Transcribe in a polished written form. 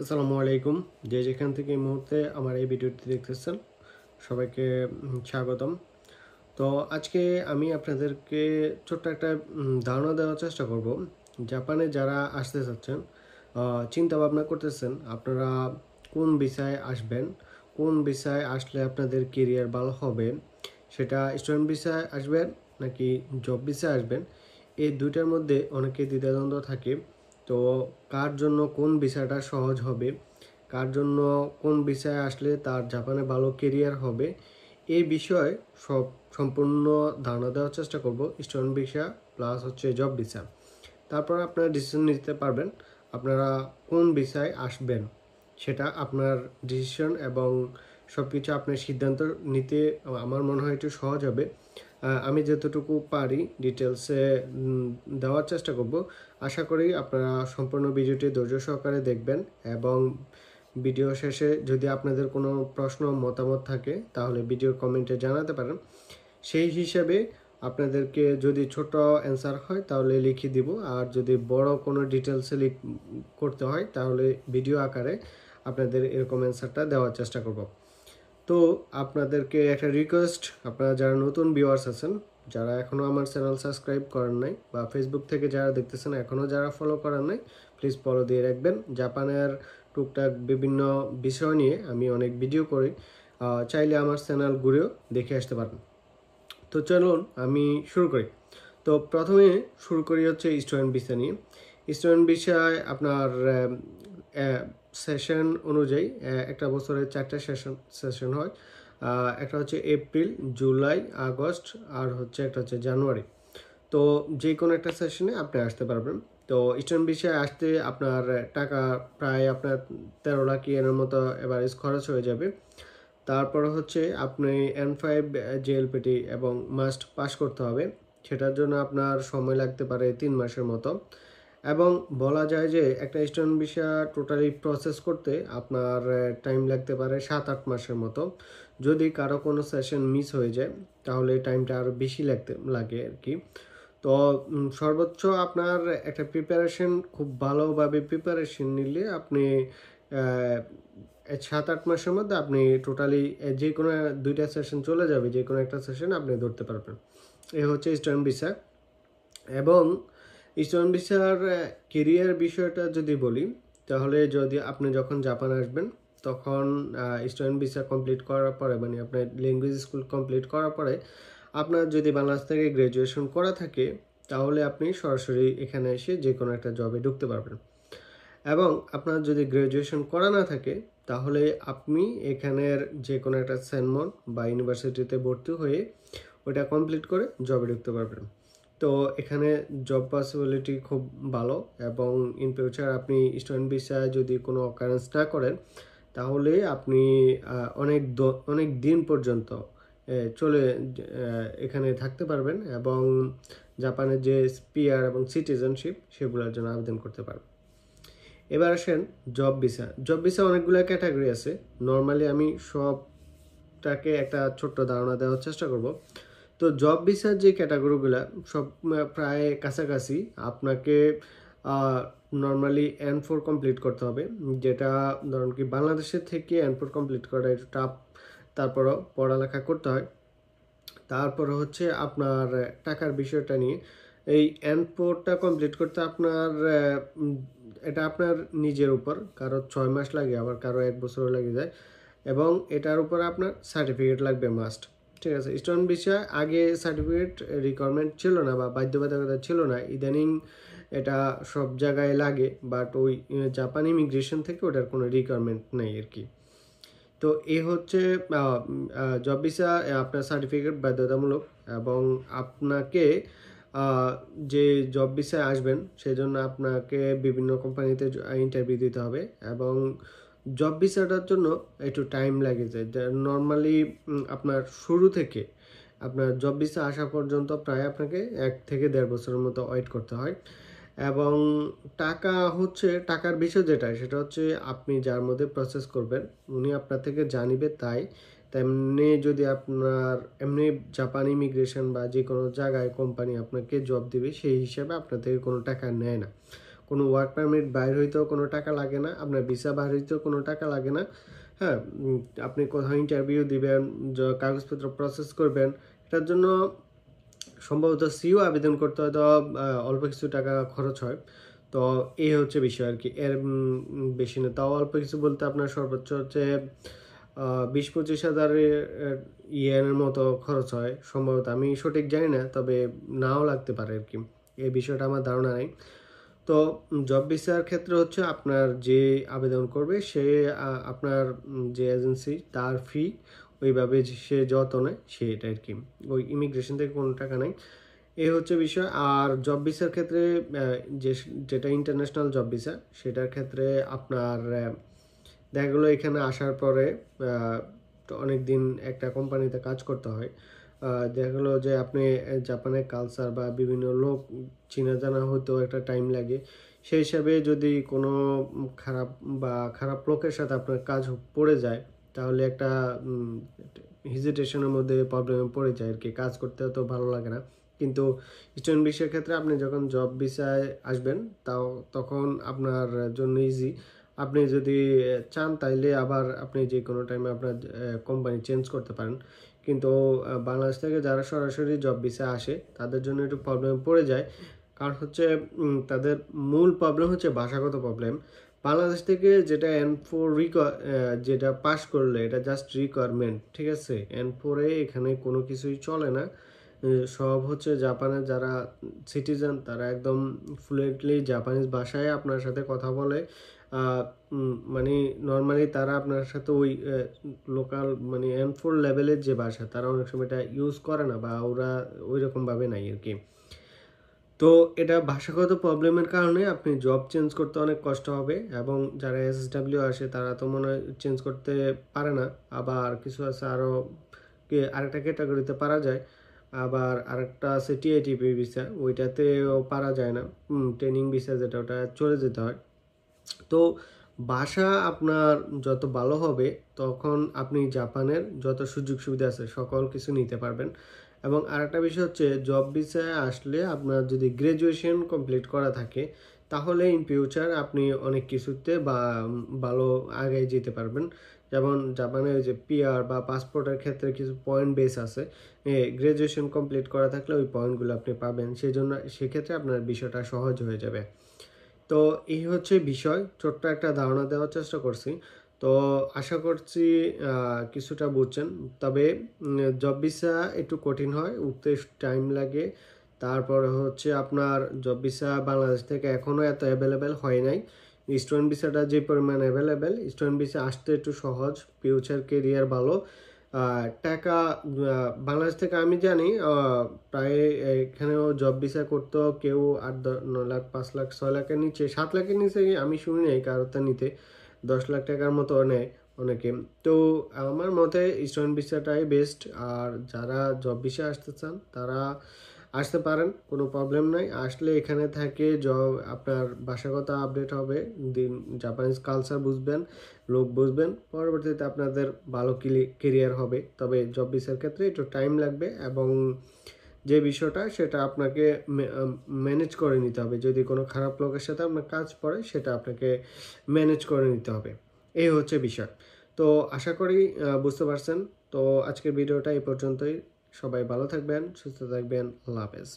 আসসালামু আলাইকুম। যে যেখান থেকে এই মুহূর্তে আমার এই ভিডিওটি দেখতেছেন সবাইকে স্বাগতম। তো আজকে আমি আপনাদেরকে ছোট্ট একটা ধারণা দেওয়ার চেষ্টা করব। জাপানে যারা আসতে চাচ্ছেন, চিন্তা ভাবনা করতেছেন আপনারা কোন ভিসায় আসবেন, কোন ভিসায় আসলে আপনাদের কেরিয়ার ভালো হবে, সেটা স্টুডেন্ট ভিসায় আসবেন নাকি জব ভিসায় আসবেন, এই দুইটার মধ্যে অনেকে দ্বিধাদ্বন্দ্ব থাকে। তো কার জন্য কোন ভিসাটা সহজ হবে, কার জন্য কোন ভিসায় আসলে তার জাপানে ভালো কেরিয়ার হবে, এই বিষয়ে সম্পূর্ণ ধারণা দেওয়ার চেষ্টা করব। স্টুডেন্ট ভিসা প্লাস হচ্ছে জব ভিসা, তারপর আপনারা ডিসিশন নিতে পারবেন আপনারা কোন ভিসায় আসবেন। সেটা আপনার ডিসিশন এবং সব কিছু আপনার সিদ্ধান্ত নিতে আমার মনে হয় একটু সহজ হবে। আমি যতটুকু পারি ডিটেলসে দেওয়ার চেষ্টা করব। আশা করি আপনারা সম্পূর্ণ ভিডিওটি ধৈর্য সহকারে দেখবেন এবং ভিডিও শেষে যদি আপনাদের কোনো প্রশ্ন মতামত থাকে তাহলে ভিডিওর কমেন্টে জানাতে পারেন। সেই হিসাবে আপনাদেরকে যদি ছোট অ্যান্সার হয় তাহলে লিখে দিব, আর যদি বড় কোনো ডিটেলসে করতে হয় তাহলে ভিডিও আকারে আপনাদের এরকম অ্যান্সারটা দেওয়ার চেষ্টা করব। তো আপনাদেরকে একটা রিকোয়েস্ট, আপনারা যারা নতুন ভিউয়ার্স আছেন, যারা এখনও আমার চ্যানেল সাবস্ক্রাইব করেন নাই বা ফেসবুক থেকে যারা দেখতেছেন এখনও যারা ফলো করেন নাই, প্লিজ ফলো দিয়ে রাখবেন। জাপানের টুকটাক বিভিন্ন বিষয় নিয়ে আমি অনেক ভিডিও করি, চাইলে আমার চ্যানেল ঘুরেও দেখে আসতে পারেন। তো চলুন আমি শুরু করি। তো প্রথমে শুরু করি হচ্ছে স্টুডেন্ট ভিসা নিয়ে। স্টুডেন্ট ভিসায় আপনার সেশন অনুযায়ী একটা বছরে 4টা সেশন হয়। একটা হচ্ছে এপ্রিল, জুলাই, আগস্ট, আর হচ্ছে একটা হচ্ছে জানুয়ারি। তো যে কোনো একটা সেশনে আপনি আসতে পারবেন। তো স্টুডেন্ট ভিসায় আসতে আপনার টাকা প্রায় আপনার 13 লাখ ইয়েনের মতো এভারেজ খরচ হয়ে যাবে। তারপর হচ্ছে আপনি N5 জেএলপিটি এবং মাস্ট পাস করতে হবে। সেটার জন্য আপনার সময় লাগতে পারে 3 মাসের মতো। এবং বলা যায় যে একটা স্টুডেন্ট ভিসা টোটালি প্রসেস করতে আপনার টাইম লাগতে পারে 7-8 মাসের মতো। যদি কারো কোনো সেশন মিস হয়ে যায় তাহলে টাইমটা আরও বেশি লাগে আর কি। তো সর্বোচ্চ আপনার একটা প্রিপারেশন, খুব ভালোভাবে প্রিপারেশন নিলে আপনি 7-8 মাসের মধ্যে আপনি টোটালি যে কোনো 2টা সেশন চলে যাবে, যে কোনো একটা সেশন আপনি ধরতে পারবেন। এ হচ্ছে স্টুডেন্ট ভিসা। এবং স্টুডেন্ট ভিসার কেরিয়ার বিষয়টা যদি বলি, তাহলে যদি আপনি যখন জাপান আসবেন তখন স্টুডেন্ট ভিসা কমপ্লিট করার পরে, মানে আপনার ল্যাঙ্গুয়েজ স্কুল কমপ্লিট করার পরে, আপনার যদি বাংলাদেশ থেকে গ্র্যাজুয়েশন করা থাকে তাহলে আপনি সরাসরি এখানে এসে যে কোনো একটা জবে ঢুকতে পারবেন। এবং আপনার যদি গ্র্যাজুয়েশন করা না থাকে তাহলে আপনি এখানের যে কোনো একটা সেনমন বা ইউনিভার্সিটিতে ভর্তি হয়ে ওটা কমপ্লিট করে জবে ঢুকতে পারবেন। তো এখানে জব পসিবিলিটি খুব ভালো। এবং ইন ফিউচার আপনি স্টুডেন্ট ভিসায় যদি কোনো অকারেন্স না করেন তাহলে আপনি অনেক দিন পর্যন্ত চলে এখানে থাকতে পারবেন এবং জাপানের যে পিআর এবং সিটিজেনশিপ সেগুলোর জন্য আবেদন করতে পারবেন। এবার আসেন জব ভিসা। জব ভিসা অনেকগুলো ক্যাটাগরি আছে। নর্মালি আমি সবটাকে একটা ছোট্ট ধারণা দেওয়ার চেষ্টা করব। তো জব ভিসার যে ক্যাটাগরিগুলো সব প্রায় কাছাকাছি। আপনাকে নর্মালি N4 কমপ্লিট করতে হবে, যেটা ধরুন কি বাংলাদেশের থেকে N4 কমপ্লিট করা একটু টাফ। তারপরও পড়ালেখা করতে হয়। তারপরে হচ্ছে আপনার টাকার বিষয়টা নিয়ে, এই N4টা কমপ্লিট করতে আপনার এটা আপনার নিজের উপর, কারো 6 মাস লাগে আবার কারো 1 বছরও লেগে যায়। এবং এটার উপর আপনার সার্টিফিকেট লাগবে মাস্ট। ঠিক আছে, স্টুডেন্ট ভিসা আগে সার্টিফিকেট রিকোয়ারমেন্ট ছিল না বা বাধ্যবাধকতা ছিল না, ইদানিং এটা সব জায়গায় লাগে, বাট ওই জাপান ইমিগ্রেশন থেকে ওটার কোনো রিকোয়ারমেন্ট নেই আর কি। তো এ হচ্ছে জব ভিসা, আপনার সার্টিফিকেট বাধ্যতামূলক। এবং আপনাকে যে জব ভিসায় আসবেন সেজন্য আপনাকে বিভিন্ন কোম্পানিতে ইন্টারভিউ দিতে হবে। এবং জব ভিসাটার জন্য একটু টাইম লাগে যায়। নর্মালি আপনার শুরু থেকে আপনার জব ভিসা আসা পর্যন্ত প্রায় আপনাকে 1 থেকে 1.5 বছরের মতো ওয়েট করতে হয়। এবং টাকার বিষয় যেটা, সেটা হচ্ছে আপনি যার মধ্যে প্রসেস করবেন উনি আপনার থেকে জানিবে তাই। তেমনি যদি আপনার এমনি জাপান ইমিগ্রেশন বা যে কোনো জায়গায় কোম্পানি আপনাকে জব দিবে সেই হিসাবে আপনার থেকে কোনো টাকা নেয় না। কোনো ওয়ার্ক পারমিট বাইর হইতেও কোনো টাকা লাগে না, আপনার ভিসা বাইর হইতেও কোনো টাকা লাগে না। হ্যাঁ, আপনি কোথাও ইন্টারভিউ দিবেন, কাগজপত্র প্রসেস করবেন, এটার জন্য সম্ভবত সিও আবেদন করতে হয়তো অল্প কিছু টাকা খরচ হয়। তো এই হচ্ছে বিষয় আর কি, এর বেশি না। তাও অল্প কিছু বলতে আপনার সর্বোচ্চ হচ্ছে 20-25 হাজারের ইয়েনের মতো খরচ হয় সম্ভবত, আমি সঠিক জানি না, তবে নাও লাগতে পারে আর কি, এই বিষয়টা আমার ধারণা নেই। তো জব ভিসার ক্ষেত্রে হচ্ছে আপনার যে আবেদন করবে সে আপনার যে এজেন্সি তার ফি ওইভাবে সে যত নেয় সেটা আর কি, ওই ইমিগ্রেশন থেকে কোনো টাকা নেই, এই হচ্ছে বিষয়। আর জব ভিসার ক্ষেত্রে যেটা ইন্টারন্যাশনাল জব ভিসা, সেটার ক্ষেত্রে আপনার দেখা গেলো এখানে আসার পরে অনেক দিন একটা কোম্পানিতে কাজ করতে হয়, দেখা গেলো যে আপনি জাপানের কালচার বা বিভিন্ন লোক চিনা জানা হতেও একটা টাইম লাগে, সেই হিসাবে যদি কোনো খারাপ লোকের সাথে আপনার কাজ পড়ে যায় তাহলে একটা হেজিটেশনের মধ্যে প্রবলেমে পড়ে যায় আর কি, কাজ করতে তো ভালো লাগে না। কিন্তু স্টুডেন্ট ভিসার ক্ষেত্রে আপনি যখন জব ভিসায় আসবেন তখন আপনার জন্য ইজি, আপনি যদি চান তাইলে আবার আপনি যে কোনো টাইমে আপনার কোম্পানি চেঞ্জ করতে পারেন। কিন্তু বাংলাদেশ থেকে যারা সরাসরি জব ভিসা আসে তাদের জন্য একটু প্রবলেম পড়ে যায়, কারণ হচ্ছে তাদের মূল প্রবলেম হচ্ছে ভাষাগত প্রবলেম। বাংলাদেশ থেকে যেটা N4 যেটা পাস করলে এটা জাস্ট রিকোয়ারমেন্ট, ঠিক আছে। N4-এ এখানে কোনো কিছুই চলে না, সব হচ্ছে জাপানের যারা সিটিজেন তারা একদম ফ্লুয়েন্টলি জাপানিজ ভাষায় আপনার সাথে কথা বলে, মানে নর্মালি তারা আপনার সাথে ওই লোকাল মানে N4 লেভেলের যে ভাষা তারা অনেক সময় এটা ইউজ করে না, বা ওরা ওই রকমভাবে নাই আর কি। তো এটা ভাষাগত প্রবলেমের কারণে আপনি জব চেঞ্জ করতে অনেক কষ্ট হবে, এবং যারা SSW আসে তারা তো মনে হয় চেঞ্জ করতে পারে না, আবার কিছু আছে আরও আরেকটা ক্যাটাগরিতে পারা যায়, আবার আরেকটা আছে TITP ভিসা, ওইটাতেও পারা যায় না, ট্রেনিং ভিসা যেটা, ওটা চলে যেতে হয়। তো ভাষা আপনার যত ভালো হবে তখন আপনি জাপানের যত সুযোগ সুবিধা আছে সকল কিছু নিতে পারবেন। এবং আরেকটা বিষয় হচ্ছে জব ভিসায় আসলে আপনার যদি গ্র্যাজুয়েশন কমপ্লিট করা থাকে তাহলে ইন ফিউচার আপনি অনেক কিছুতে ভালো আগে যেতে পারবেন। যেমন জাপানের যে PR বা পাসপোর্টের ক্ষেত্রে কিছু পয়েন্ট বেস আছে, গ্র্যাজুয়েশন কমপ্লিট করা থাকলে ওই পয়েন্টগুলো আপনি পাবেন, সেই জন্য সেক্ষেত্রে আপনার বিষয়টা সহজ হয়ে যাবে। তো এই হচ্ছে বিষয়, ছোট্ট একটা ধারণা দেওয়ার চেষ্টা করছি। তো আশা করছি কিছুটা বুঝছেন। তবে জব ভিসা একটু কঠিন হয়, উঠতে টাইম লাগে। তারপরে হচ্ছে আপনার জব ভিসা বাংলাদেশ থেকে এখনও এত অ্যাভেলেবেল হয় নাই। স্টুডেন্ট ভিসাটা যে পরিমাণ অ্যাভেলেবেল, স্টুডেন্ট ভিসা আসতে একটু সহজ, ফিউচার কেরিয়ার ভালো। টাকা বাংলাদেশ থেকে আমি জানি প্রায় এখানেও জব ভিসা করতেও কেউ 8-9 লাখ, 5 লাখ, 6 লাখের নিচে, 7 লাখের নিচে আমি শুনি নাই কারোটা নিতে, 10 লাখ টাকার মতো নেয় অনেকে। তো আমার মতে স্টুডেন্ট ভিসাটাই বেস্ট। আর যারা জব ভিসা আসতে চান তারা আসতে পারেন, কোনো প্রবলেম নাই। আসলে এখানে থাকে আপনার ভাষাগত আপডেট হবে, জাপানিজ কালচার বুঝবেন, লোক বুঝবেন, পরবর্তীতে আপনাদের ভালো কেরিয়ার হবে। তবে জব ভিসার ক্ষেত্রে একটু টাইম লাগবে, এবং যে বিষয়টা সেটা আপনাকে ম্যানেজ করে নিতে হবে। যদি কোনো খারাপ লোকের সাথে আপনার কাজ পড়ে সেটা আপনাকে ম্যানেজ করে নিতে হবে, এই হচ্ছে বিষয়। তো আশা করি বুঝতে পারছেন। তো আজকের ভিডিওটা এই পর্যন্তই। সবাই ভালো থাকবেন, সুস্থ থাকবেন, আল্লাহ হাফেজ।